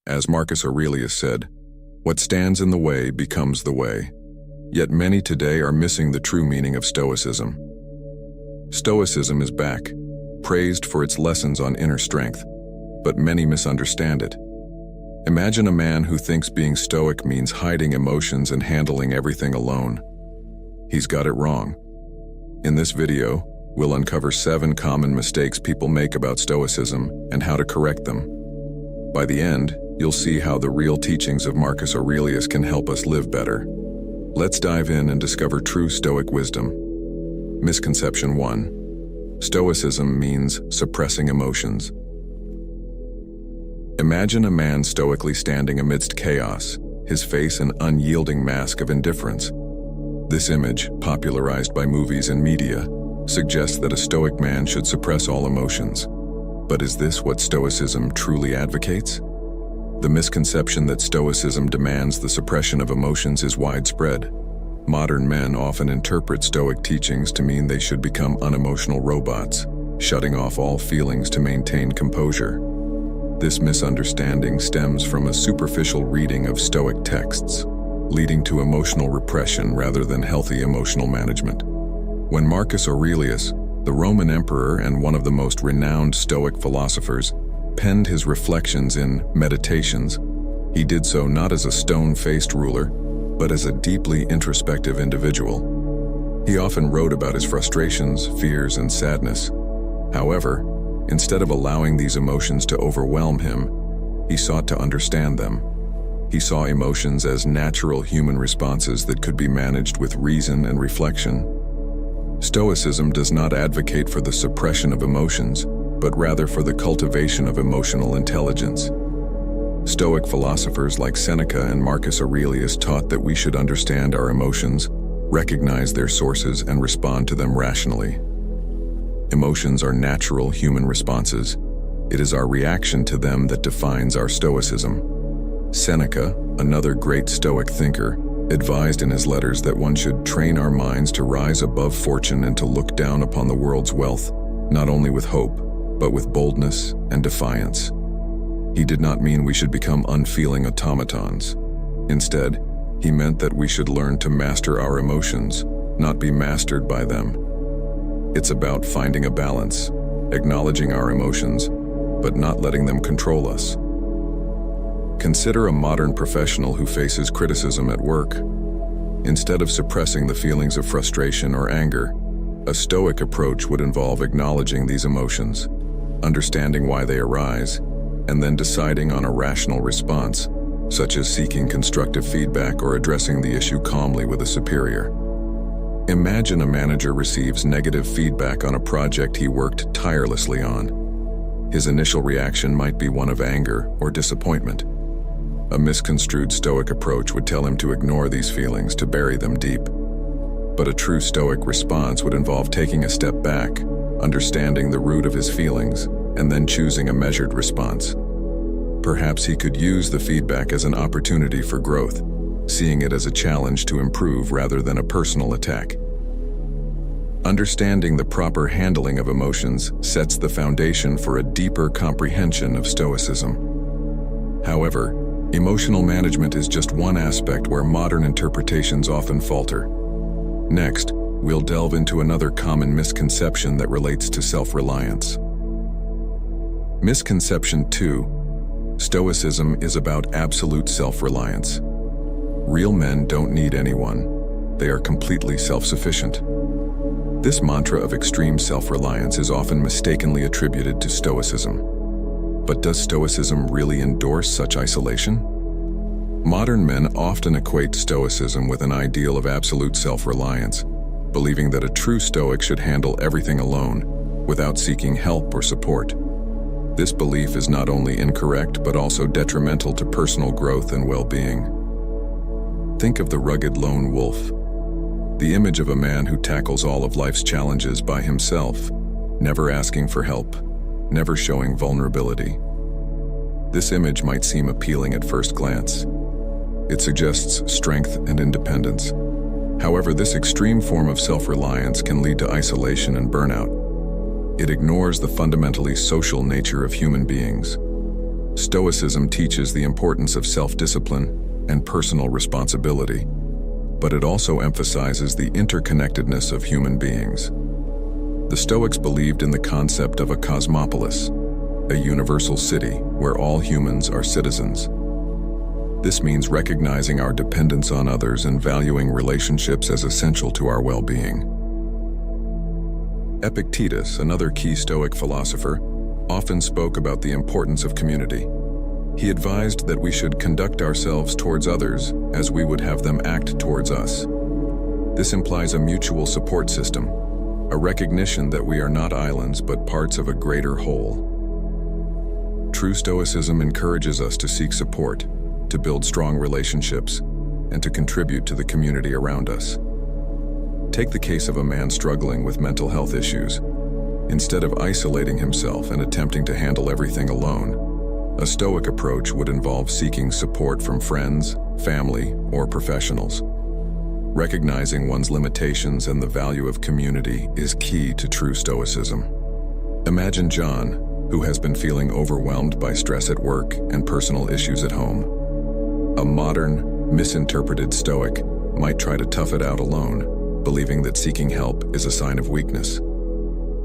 As Marcus Aurelius said, "What stands in the way becomes the way." Yet many today are missing the true meaning of Stoicism. Stoicism is back, praised for its lessons on inner strength, but many misunderstand it. Imagine a man who thinks being stoic means hiding emotions and handling everything alone. He's got it wrong. In this video, we'll uncover 7 common mistakes people make about Stoicism and how to correct them. By the end, you'll see how the real teachings of Marcus Aurelius can help us live better. Let's dive in and discover true Stoic wisdom. Misconception 1. Stoicism means suppressing emotions. Imagine a man stoically standing amidst chaos, his face an unyielding mask of indifference. This image, popularized by movies and media, suggests that a stoic man should suppress all emotions. But is this what Stoicism truly advocates? The misconception that Stoicism demands the suppression of emotions is widespread. Modern men often interpret Stoic teachings to mean they should become unemotional robots, shutting off all feelings to maintain composure. This misunderstanding stems from a superficial reading of Stoic texts, leading to emotional repression rather than healthy emotional management. When Marcus Aurelius, the Roman emperor and one of the most renowned Stoic philosophers, penned his reflections in Meditations, he did so not as a stone-faced ruler, but as a deeply introspective individual. He often wrote about his frustrations, fears, and sadness. However, instead of allowing these emotions to overwhelm him, he sought to understand them. He saw emotions as natural human responses that could be managed with reason and reflection. Stoicism does not advocate for the suppression of emotions, but rather for the cultivation of emotional intelligence. Stoic philosophers like Seneca and Marcus Aurelius taught that we should understand our emotions, recognize their sources, and respond to them rationally. Emotions are natural human responses. It is our reaction to them that defines our Stoicism. Seneca, another great Stoic thinker, advised in his letters that one should train our minds to rise above fortune and to look down upon the world's wealth, not only with hope, but with boldness and defiance. He did not mean we should become unfeeling automatons. Instead, he meant that we should learn to master our emotions, not be mastered by them. It's about finding a balance, acknowledging our emotions, but not letting them control us. Consider a modern professional who faces criticism at work. Instead of suppressing the feelings of frustration or anger, a Stoic approach would involve acknowledging these emotions, understanding why they arise, and then deciding on a rational response, such as seeking constructive feedback or addressing the issue calmly with a superior. Imagine a manager receives negative feedback on a project he worked tirelessly on. His initial reaction might be one of anger or disappointment. A misconstrued Stoic approach would tell him to ignore these feelings, to bury them deep. But a true Stoic response would involve taking a step back, understanding the root of his feelings, and then choosing a measured response. Perhaps he could use the feedback as an opportunity for growth, seeing it as a challenge to improve rather than a personal attack. Understanding the proper handling of emotions sets the foundation for a deeper comprehension of Stoicism. However, emotional management is just one aspect where modern interpretations often falter. Next, we'll delve into another common misconception that relates to self-reliance. Misconception 2. Stoicism is about absolute self-reliance. Real men don't need anyone. They are completely self-sufficient. This mantra of extreme self-reliance is often mistakenly attributed to Stoicism. But does Stoicism really endorse such isolation? Modern men often equate Stoicism with an ideal of absolute self-reliance, believing that a true Stoic should handle everything alone, without seeking help or support. This belief is not only incorrect but also detrimental to personal growth and well-being. Think of the rugged lone wolf, the image of a man who tackles all of life's challenges by himself, never asking for help, never showing vulnerability. This image might seem appealing at first glance. It suggests strength and independence. However, this extreme form of self-reliance can lead to isolation and burnout. It ignores the fundamentally social nature of human beings. Stoicism teaches the importance of self-discipline and personal responsibility, but it also emphasizes the interconnectedness of human beings. The Stoics believed in the concept of a cosmopolis, a universal city where all humans are citizens. This means recognizing our dependence on others and valuing relationships as essential to our well-being. Epictetus, another key Stoic philosopher, often spoke about the importance of community. He advised that we should conduct ourselves towards others as we would have them act towards us. This implies a mutual support system, a recognition that we are not islands but parts of a greater whole. True Stoicism encourages us to seek support, to build strong relationships, and to contribute to the community around us. Take the case of a man struggling with mental health issues. Instead of isolating himself and attempting to handle everything alone, a Stoic approach would involve seeking support from friends, family, or professionals. Recognizing one's limitations and the value of community is key to true Stoicism. Imagine John, who has been feeling overwhelmed by stress at work and personal issues at home. A modern, misinterpreted Stoic might try to tough it out alone, believing that seeking help is a sign of weakness.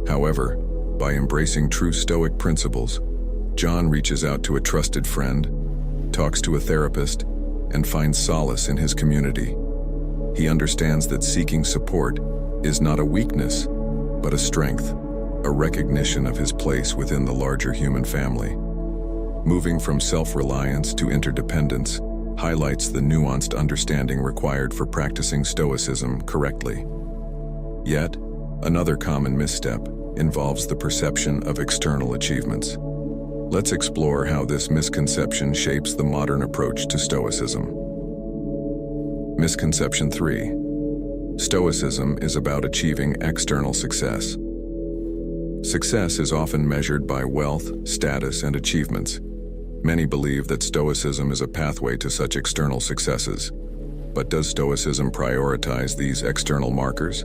However, by embracing true Stoic principles, John reaches out to a trusted friend, talks to a therapist, and finds solace in his community. He understands that seeking support is not a weakness, but a strength, a recognition of his place within the larger human family. Moving from self-reliance to interdependence highlights the nuanced understanding required for practicing Stoicism correctly. Yet, another common misstep involves the perception of external achievements. Let's explore how this misconception shapes the modern approach to Stoicism. Misconception 3. Stoicism is about achieving external success. Success is often measured by wealth, status, and achievements. Many believe that Stoicism is a pathway to such external successes. But does Stoicism prioritize these external markers?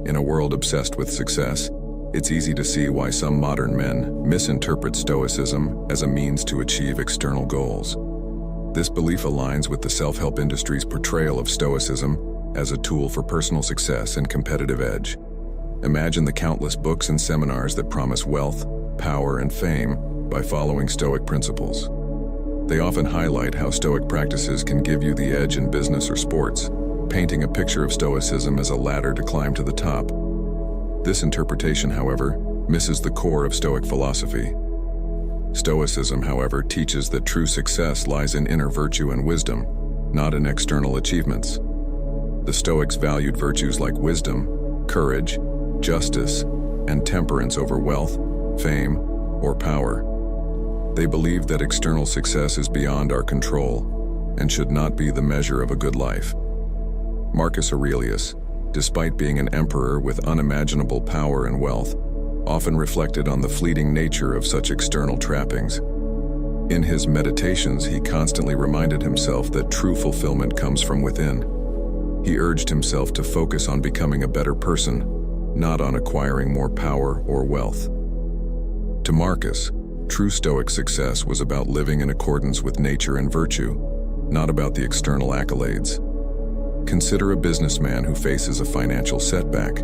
In a world obsessed with success, it's easy to see why some modern men misinterpret Stoicism as a means to achieve external goals. This belief aligns with the self-help industry's portrayal of Stoicism as a tool for personal success and competitive edge. Imagine the countless books and seminars that promise wealth, power, and fame by following Stoic principles. They often highlight how Stoic practices can give you the edge in business or sports, painting a picture of Stoicism as a ladder to climb to the top. This interpretation, however, misses the core of Stoic philosophy. Stoicism, however, teaches that true success lies in inner virtue and wisdom, not in external achievements. The Stoics valued virtues like wisdom, courage, justice, and temperance over wealth, fame, or power. They believed that external success is beyond our control and should not be the measure of a good life. Marcus Aurelius, despite being an emperor with unimaginable power and wealth, often reflected on the fleeting nature of such external trappings. In his meditations, he constantly reminded himself that true fulfillment comes from within. He urged himself to focus on becoming a better person, not on acquiring more power or wealth. To Marcus, true Stoic success was about living in accordance with nature and virtue, not about the external accolades. Consider a businessman who faces a financial setback.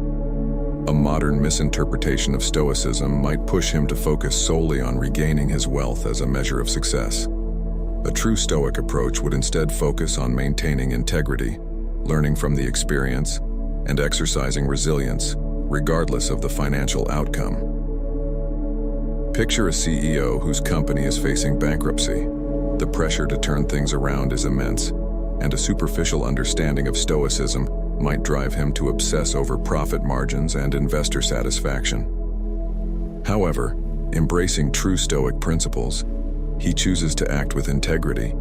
A modern misinterpretation of Stoicism might push him to focus solely on regaining his wealth as a measure of success. A true Stoic approach would instead focus on maintaining integrity, learning from the experience, and exercising resilience, regardless of the financial outcome. Picture a CEO whose company is facing bankruptcy. The pressure to turn things around is immense, and a superficial understanding of Stoicism might drive him to obsess over profit margins and investor satisfaction. However, embracing true Stoic principles, he chooses to act with integrity,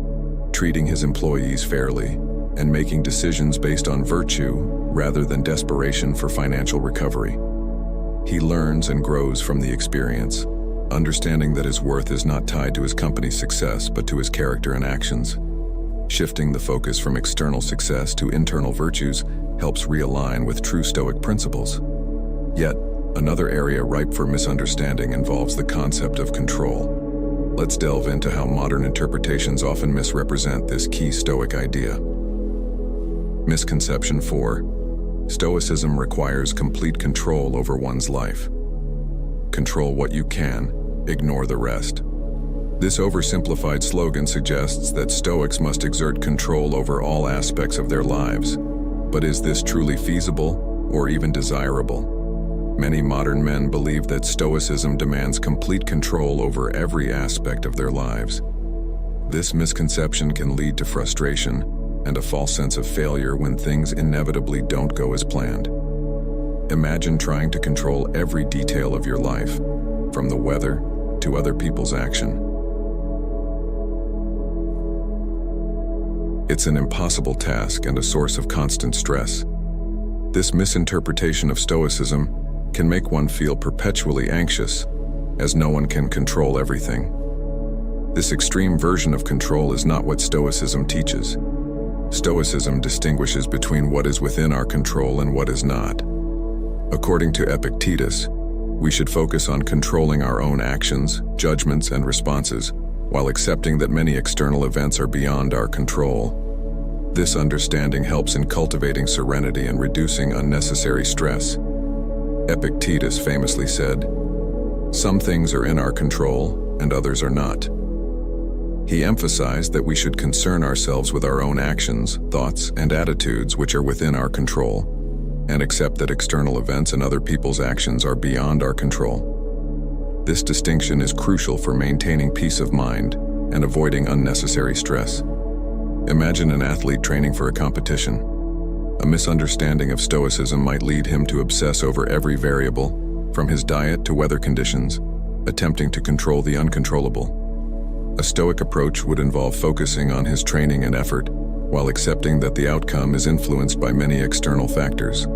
treating his employees fairly, and making decisions based on virtue rather than desperation for financial recovery. He learns and grows from the experience, understanding that his worth is not tied to his company's success but to his character and actions. Shifting the focus from external success to internal virtues helps realign with true Stoic principles. Yet, another area ripe for misunderstanding involves the concept of control. Let's delve into how modern interpretations often misrepresent this key Stoic idea. Misconception 4. Stoicism requires complete control over one's life. Control what you can, ignore the rest. This oversimplified slogan suggests that Stoics must exert control over all aspects of their lives. But is this truly feasible or even desirable? Many modern men believe that Stoicism demands complete control over every aspect of their lives. This misconception can lead to frustration and a false sense of failure when things inevitably don't go as planned. Imagine trying to control every detail of your life, from the weather to other people's action. It's an impossible task and a source of constant stress. This misinterpretation of Stoicism can make one feel perpetually anxious, as no one can control everything. This extreme version of control is not what Stoicism teaches. Stoicism distinguishes between what is within our control and what is not. According to Epictetus, we should focus on controlling our own actions, judgments, and responses, while accepting that many external events are beyond our control. This understanding helps in cultivating serenity and reducing unnecessary stress. Epictetus famously said, "Some things are in our control and others are not." He emphasized that we should concern ourselves with our own actions, thoughts, and attitudes which are within our control, and accept that external events and other people's actions are beyond our control. This distinction is crucial for maintaining peace of mind and avoiding unnecessary stress. Imagine an athlete training for a competition. A misunderstanding of Stoicism might lead him to obsess over every variable, from his diet to weather conditions, attempting to control the uncontrollable. A Stoic approach would involve focusing on his training and effort, while accepting that the outcome is influenced by many external factors.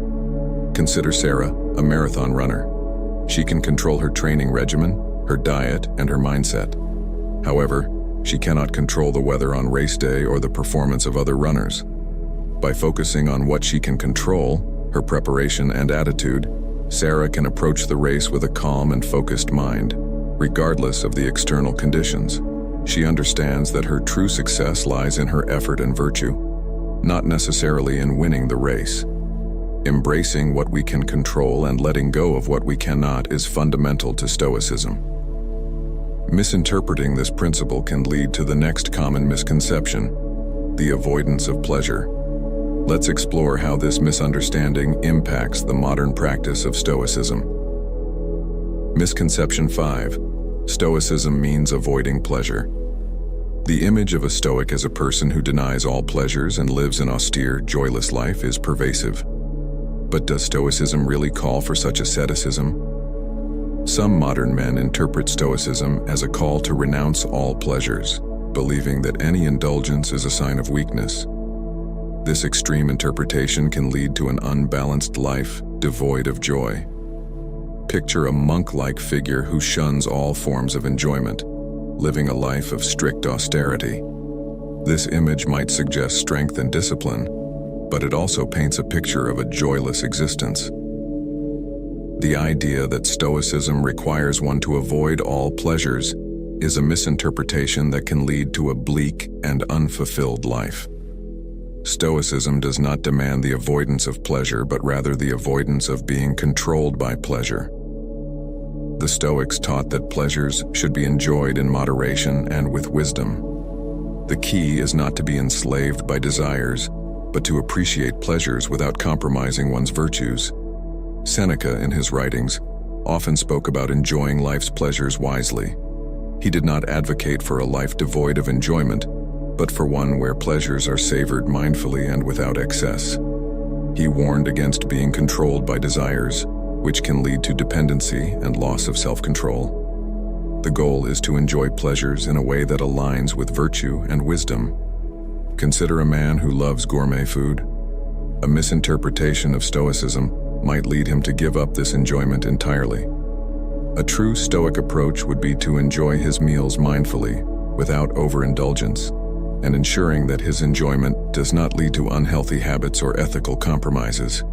Consider Sarah, a marathon runner. She can control her training regimen, her diet, and her mindset. However, she cannot control the weather on race day or the performance of other runners. By focusing on what she can control, her preparation and attitude, Sarah can approach the race with a calm and focused mind, regardless of the external conditions. She understands that her true success lies in her effort and virtue, not necessarily in winning the race. Embracing what we can control and letting go of what we cannot is fundamental to Stoicism. Misinterpreting this principle can lead to the next common misconception, the avoidance of pleasure. Let's explore how this misunderstanding impacts the modern practice of Stoicism. Misconception 5. Stoicism means avoiding pleasure. The image of a Stoic as a person who denies all pleasures and lives an austere, joyless life is pervasive. But does Stoicism really call for such asceticism? Some modern men interpret Stoicism as a call to renounce all pleasures, believing that any indulgence is a sign of weakness. This extreme interpretation can lead to an unbalanced life devoid of joy. Picture a monk-like figure who shuns all forms of enjoyment, living a life of strict austerity. This image might suggest strength and discipline, but it also paints a picture of a joyless existence. The idea that Stoicism requires one to avoid all pleasures is a misinterpretation that can lead to a bleak and unfulfilled life. Stoicism does not demand the avoidance of pleasure, but rather the avoidance of being controlled by pleasure. The Stoics taught that pleasures should be enjoyed in moderation and with wisdom. The key is not to be enslaved by desires, but to appreciate pleasures without compromising one's virtues. Seneca, in his writings, often spoke about enjoying life's pleasures wisely. He did not advocate for a life devoid of enjoyment, but for one where pleasures are savored mindfully and without excess. He warned against being controlled by desires, which can lead to dependency and loss of self-control. The goal is to enjoy pleasures in a way that aligns with virtue and wisdom. Consider a man who loves gourmet food. A misinterpretation of Stoicism might lead him to give up this enjoyment entirely. A true Stoic approach would be to enjoy his meals mindfully, without overindulgence, and ensuring that his enjoyment does not lead to unhealthy habits or ethical compromises.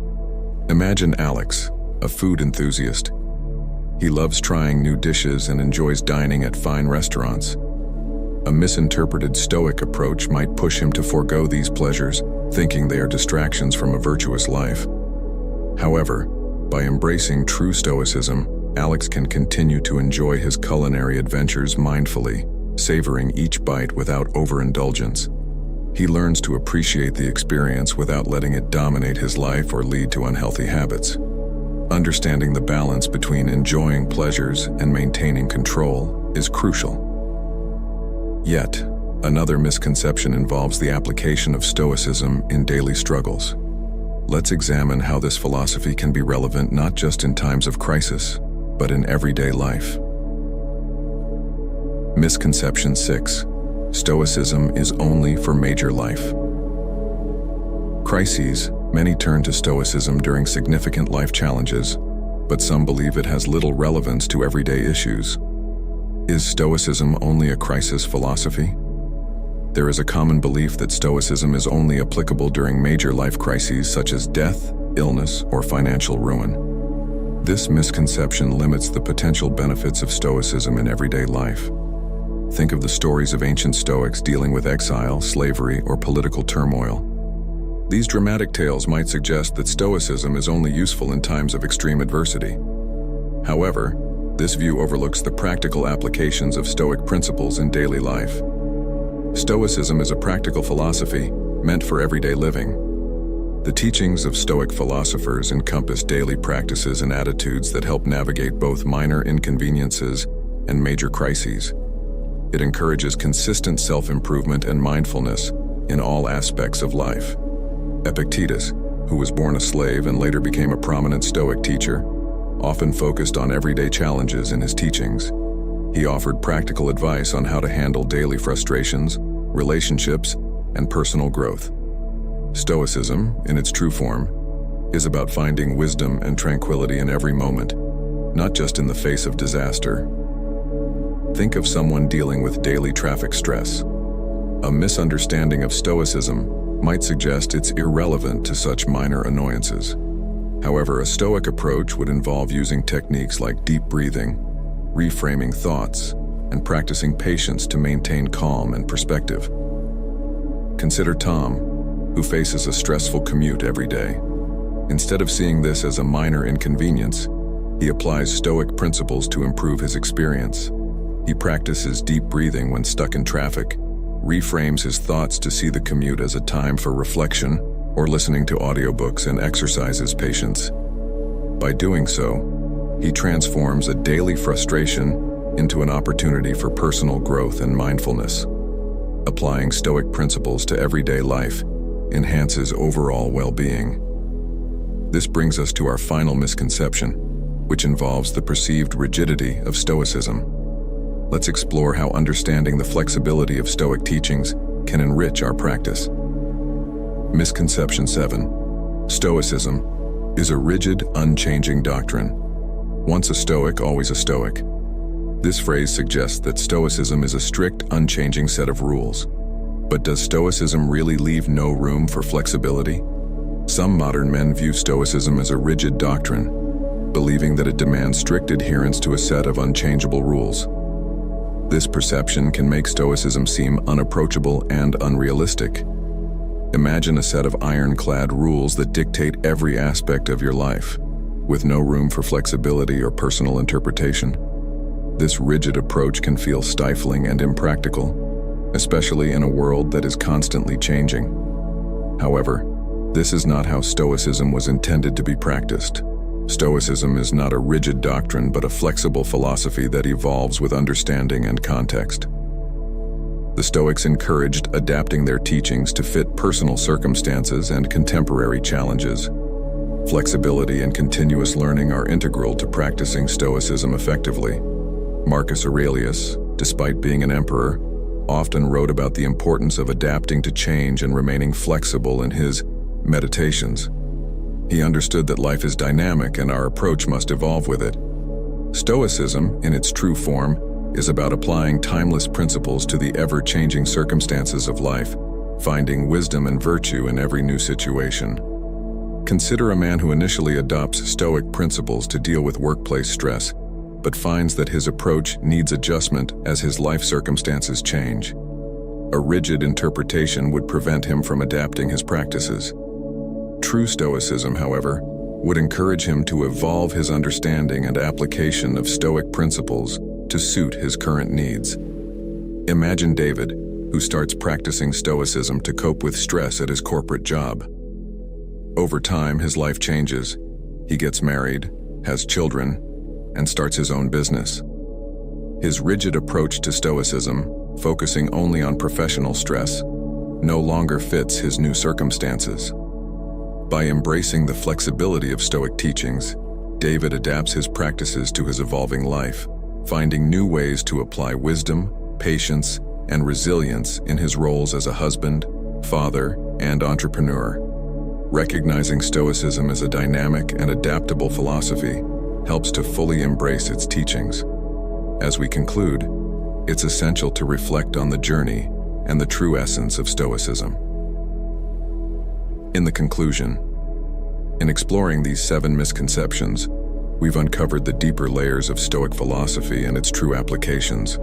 Imagine Alex, a food enthusiast. He loves trying new dishes and enjoys dining at fine restaurants. A misinterpreted Stoic approach might push him to forego these pleasures, thinking they are distractions from a virtuous life. However, by embracing true Stoicism, Alex can continue to enjoy his culinary adventures mindfully, savoring each bite without overindulgence. He learns to appreciate the experience without letting it dominate his life or lead to unhealthy habits. Understanding the balance between enjoying pleasures and maintaining control is crucial. Yet, another misconception involves the application of Stoicism in daily struggles. Let's examine how this philosophy can be relevant not just in times of crisis, but in everyday life. Misconception 6. Stoicism is only for major life. Crises. Many turn to Stoicism during significant life challenges, but some believe it has little relevance to everyday issues. Is Stoicism only a crisis philosophy? There is a common belief that Stoicism is only applicable during major life crises such as death, illness, or financial ruin. This misconception limits the potential benefits of Stoicism in everyday life. Think of the stories of ancient Stoics dealing with exile, slavery, or political turmoil. These dramatic tales might suggest that Stoicism is only useful in times of extreme adversity. However, this view overlooks the practical applications of Stoic principles in daily life. Stoicism is a practical philosophy meant for everyday living. The teachings of Stoic philosophers encompass daily practices and attitudes that help navigate both minor inconveniences and major crises. It encourages consistent self-improvement and mindfulness in all aspects of life. Epictetus, who was born a slave and later became a prominent Stoic teacher, often focused on everyday challenges in his teachings. He offered practical advice on how to handle daily frustrations, relationships, and personal growth. Stoicism, in its true form, is about finding wisdom and tranquility in every moment, not just in the face of disaster. Think of someone dealing with daily traffic stress. A misunderstanding of Stoicism might suggest it's irrelevant to such minor annoyances. However, a Stoic approach would involve using techniques like deep breathing, reframing thoughts, and practicing patience to maintain calm and perspective. Consider Tom, who faces a stressful commute every day. Instead of seeing this as a minor inconvenience, he applies Stoic principles to improve his experience. He practices deep breathing when stuck in traffic, reframes his thoughts to see the commute as a time for reflection or listening to audiobooks, and exercises patience. By doing so, he transforms a daily frustration into an opportunity for personal growth and mindfulness. Applying Stoic principles to everyday life enhances overall well-being. This brings us to our final misconception, which involves the perceived rigidity of Stoicism. Let's explore how understanding the flexibility of Stoic teachings can enrich our practice. Misconception 7. Stoicism is a rigid, unchanging doctrine. Once a Stoic, always a Stoic. This phrase suggests that Stoicism is a strict, unchanging set of rules. But does Stoicism really leave no room for flexibility? Some modern men view Stoicism as a rigid doctrine, believing that it demands strict adherence to a set of unchangeable rules. This perception can make Stoicism seem unapproachable and unrealistic. Imagine a set of ironclad rules that dictate every aspect of your life, with no room for flexibility or personal interpretation. This rigid approach can feel stifling and impractical, especially in a world that is constantly changing. However, this is not how Stoicism was intended to be practiced. Stoicism is not a rigid doctrine, but a flexible philosophy that evolves with understanding and context. The Stoics encouraged adapting their teachings to fit personal circumstances and contemporary challenges. Flexibility and continuous learning are integral to practicing Stoicism effectively. Marcus Aurelius, despite being an emperor, often wrote about the importance of adapting to change and remaining flexible in his Meditations. He understood that life is dynamic and our approach must evolve with it. Stoicism, in its true form, is about applying timeless principles to the ever-changing circumstances of life, finding wisdom and virtue in every new situation. Consider a man who initially adopts Stoic principles to deal with workplace stress. but finds that his approach needs adjustment as his life circumstances change. A rigid interpretation would prevent him from adapting his practices. True Stoicism, however, would encourage him to evolve his understanding and application of Stoic principles to suit his current needs. Imagine David, who starts practicing Stoicism to cope with stress at his corporate job. Over time, his life changes. He gets married, has children, and starts his own business. His rigid approach to Stoicism, focusing only on professional stress, no longer fits his new circumstances. By embracing the flexibility of Stoic teachings, David adapts his practices to his evolving life, finding new ways to apply wisdom, patience, and resilience in his roles as a husband, father, and entrepreneur. Recognizing Stoicism as a dynamic and adaptable philosophy helps to fully embrace its teachings. As we conclude, it's essential to reflect on the journey and the true essence of Stoicism. In the conclusion, in exploring these 7 misconceptions, we've uncovered the deeper layers of Stoic philosophy and its true applications.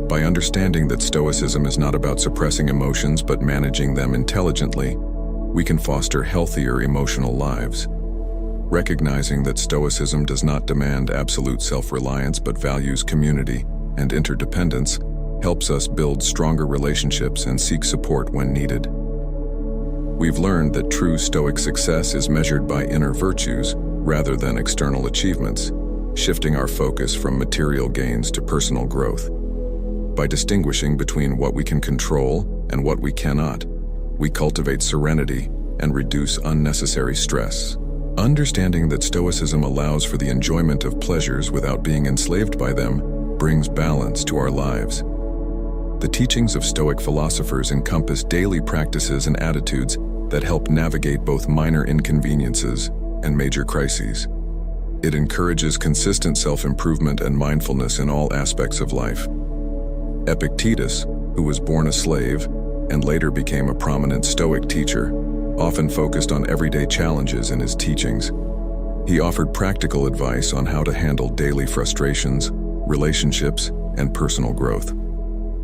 By understanding that Stoicism is not about suppressing emotions but managing them intelligently, we can foster healthier emotional lives. Recognizing that Stoicism does not demand absolute self-reliance but values community and interdependence helps us build stronger relationships and seek support when needed. We've learned that true Stoic success is measured by inner virtues rather than external achievements, shifting our focus from material gains to personal growth. By distinguishing between what we can control and what we cannot, we cultivate serenity and reduce unnecessary stress. Understanding that Stoicism allows for the enjoyment of pleasures without being enslaved by them brings balance to our lives. The teachings of Stoic philosophers encompass daily practices and attitudes that help navigate both minor inconveniences and major crises. It encourages consistent self-improvement and mindfulness in all aspects of life. Epictetus, who was born a slave and later became a prominent Stoic teacher, often focused on everyday challenges in his teachings. He offered practical advice on how to handle daily frustrations, relationships, and personal growth.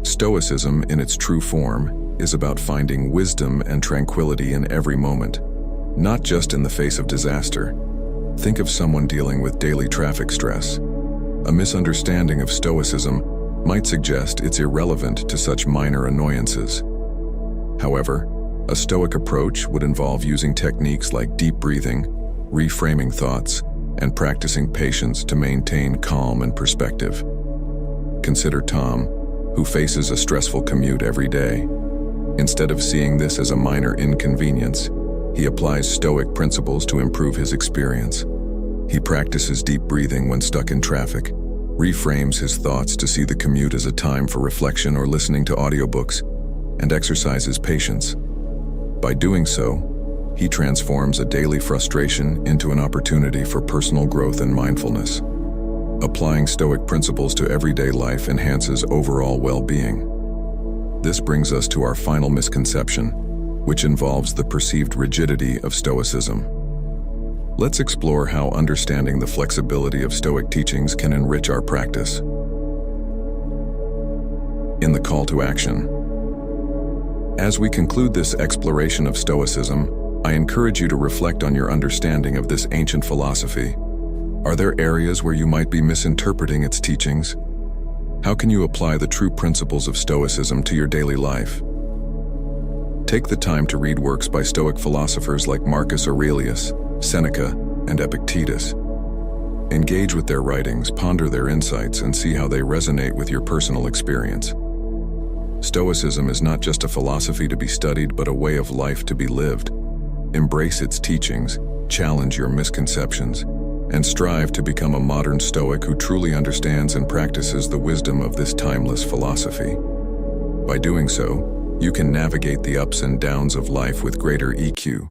Stoicism, in its true form, is about finding wisdom and tranquility in every moment, not just in the face of disaster. Think of someone dealing with daily traffic stress. A misunderstanding of Stoicism might suggest it's irrelevant to such minor annoyances. However, a Stoic approach would involve using techniques like deep breathing, reframing thoughts, and practicing patience to maintain calm and perspective. Consider Tom, who faces a stressful commute every day. Instead of seeing this as a minor inconvenience, he applies Stoic principles to improve his experience. He practices deep breathing when stuck in traffic, reframes his thoughts to see the commute as a time for reflection or listening to audiobooks, and exercises patience. By doing so, he transforms a daily frustration into an opportunity for personal growth and mindfulness. Applying Stoic principles to everyday life enhances overall well-being. This brings us to our final misconception, which involves the perceived rigidity of Stoicism. Let's explore how understanding the flexibility of Stoic teachings can enrich our practice. In the call to action. As we conclude this exploration of Stoicism, I encourage you to reflect on your understanding of this ancient philosophy. Are there areas where you might be misinterpreting its teachings? How can you apply the true principles of Stoicism to your daily life? Take the time to read works by Stoic philosophers like Marcus Aurelius, Seneca, and Epictetus. Engage with their writings, ponder their insights, and see how they resonate with your personal experience. Stoicism is not just a philosophy to be studied, but a way of life to be lived. Embrace its teachings, challenge your misconceptions, and strive to become a modern Stoic who truly understands and practices the wisdom of this timeless philosophy. By doing so, you can navigate the ups and downs of life with greater EQ,